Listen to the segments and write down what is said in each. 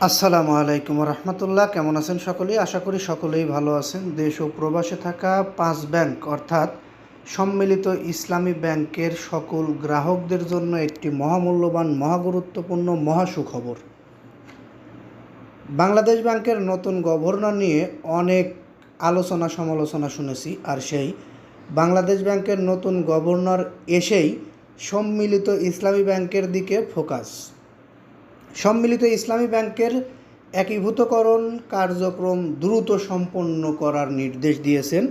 আসসালামু আলাইকুম রহমতুল্লাহ। কেমন আছেন সকলেই? আশা করি সকলেই ভালো আছেন। দেশ ও প্রবাসে থাকা 5 ব্যাংক অর্থাৎ সম্মিলিত ইসলামী ব্যাংকের সকল গ্রাহকদের জন্য একটি মহামূল্যবান, মহাগুরুত্বপূর্ণ, মহাসুখবর। বাংলাদেশ ব্যাংকের নতুন গভর্নর নিয়ে অনেক আলোচনা সমালোচনা শুনেছি, আর সেই বাংলাদেশ ব্যাংকের নতুন গভর্নর এসেই সম্মিলিত ইসলামী ব্যাংকের দিকে ফোকাস। সম্মিলিত ইসলামী ব্যাংকের একীভূতকরণ কার্যক্রম দ্রুত সম্পন্ন করার নির্দেশ দিয়েছেন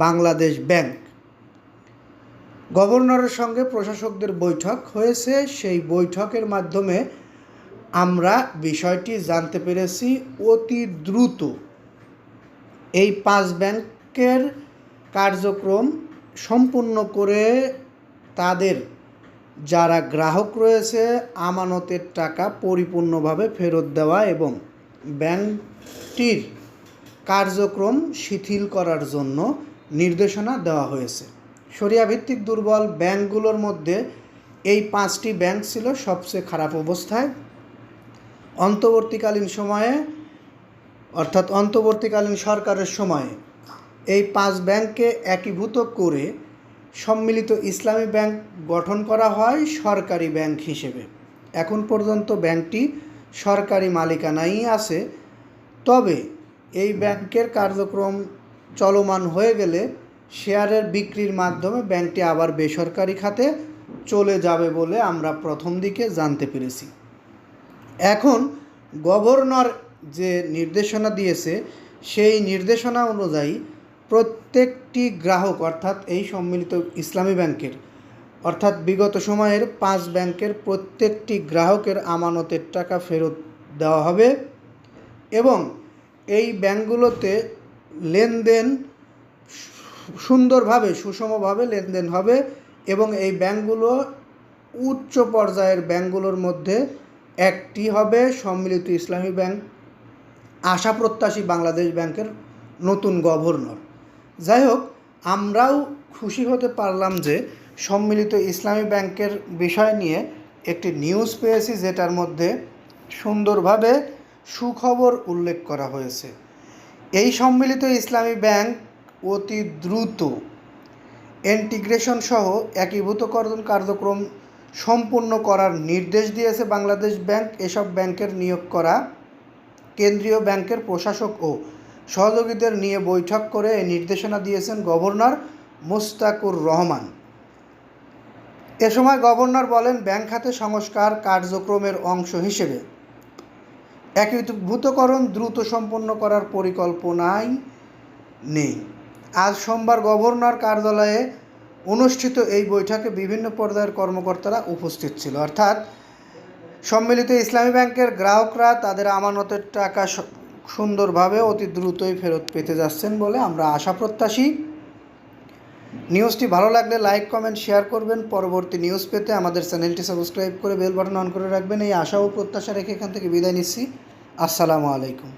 বাংলাদেশ ব্যাংক। গভর্নরের সঙ্গে প্রশাসকদের বৈঠক হয়েছে। সেই বৈঠকের মাধ্যমে আমরা বিষয়টি জানতে পেরেছি অতি দ্রুত এই 5 ব্যাংকের কার্যক্রম সম্পূর্ণ করে তাদের যারা গ্রাহক রয়েছে আমানতের টাকা পরিপূর্ণভাবে ফেরত দেওয়া এবং ব্যাংকটির কার্যক্রম শিথিল করার জন্য নির্দেশনা দেওয়া হয়েছে। শরিয়াভিত্তিক দুর্বল ব্যাংকগুলোর মধ্যে এই 5টি ব্যাংক ছিল সবচেয়ে খারাপ অবস্থায়। অন্তর্বর্তীকালীন সময়ে অর্থাৎ অন্তর্বর্তীকালীন সরকারের সময়ে এই 5 ব্যাংককে একীভূত করে সম্মিলিত ইসলামী ব্যাংক গঠন করা হয় সরকারি ব্যাংক হিসেবে। এখন পর্যন্ত ব্যাংকটি সরকারি মালিকানাই আছে, তবে এই ব্যাংকের কার্যক্রম চলমান হয়ে গেলে শেয়ারের বিক্রির মাধ্যমে ব্যাংকটি আবার বেসরকারি খাতে চলে যাবে বলে আমরা প্রথম দিকে জানতে পেরেছি। এখন গভর্নর যে নির্দেশনা দিয়েছে সেই নির্দেশনা অনুযায়ী প্রত্যেকটি গ্রাহক অর্থাৎ এই সম্মিলিত ইসলামী ব্যাংকের অর্থাৎ বিগত সময়ের 5 ব্যাংকের প্রত্যেকটি গ্রাহকের আমানতের টাকা ফেরত দেওয়া হবে এবং এই ব্যাংকগুলোতে লেনদেন সুন্দরভাবে সুষমভাবে লেনদেন হবে এবং এই ব্যাংকগুলো উচ্চ পর্যায়ের ব্যাংকগুলোর মধ্যে একটি হবে সম্মিলিত ইসলামী ব্যাংক। আশা প্রত্যাশী বাংলাদেশ ব্যাংকের নতুন গভর্নর। যাই হোক, আমরাও খুশি হতে পারলাম যে সম্মিলিত ইসলামী ব্যাংকের বিষয় নিয়ে একটি নিউজ পেয়েছি, যেটার মধ্যে সুন্দরভাবে সুখবর উল্লেখ করা হয়েছে। এই সম্মিলিত ইসলামী ব্যাংক অতি দ্রুত ইন্টিগ্রেশন সহ একীভূতকরণ কার্যক্রম সম্পূর্ণ করার নির্দেশ দিয়েছে বাংলাদেশ ব্যাংক। এসব ব্যাংকের নিয়োগ করা কেন্দ্রীয় ব্যাংকের প্রশাসক ও সহযোগীদের নিয়ে বৈঠক করে এই নির্দেশনা দিয়েছেন গভর্নর মুশতাকুর রহমান। এ সময় গভর্নর বলেন, ব্যাংক খাতে সংস্কার কার্যক্রমের অংশ হিসেবে একীভূতকরণ দ্রুত সম্পন্ন করার পরিকল্পনাই নেই। আজ সোমবার গভর্নর কার্যালয়ে অনুষ্ঠিত এই বৈঠকে বিভিন্ন পর্যায়ের কর্মকর্তারা উপস্থিত ছিল। অর্থাৎ সম্মিলিত ইসলামী ব্যাংকের গ্রাহকরা তাদের আমানতের টাকা সুন্দরভাবে অতি দ্রুতই ফেরত পেতে যাচ্ছেন বলে আমরা আশা প্রত্যাশী। নিউজটি ভালো লাগলে লাইক, কমেন্ট, শেয়ার করবেন। পরবর্তী নিউজ পেতে আমাদের চ্যানেলটি সাবস্ক্রাইব করে বেল বাটন অন করে রাখবেন। এই আশা ও প্রত্যাশা রেখে এখান থেকে বিদায় নিচ্ছি। আসসালামু আলাইকুম।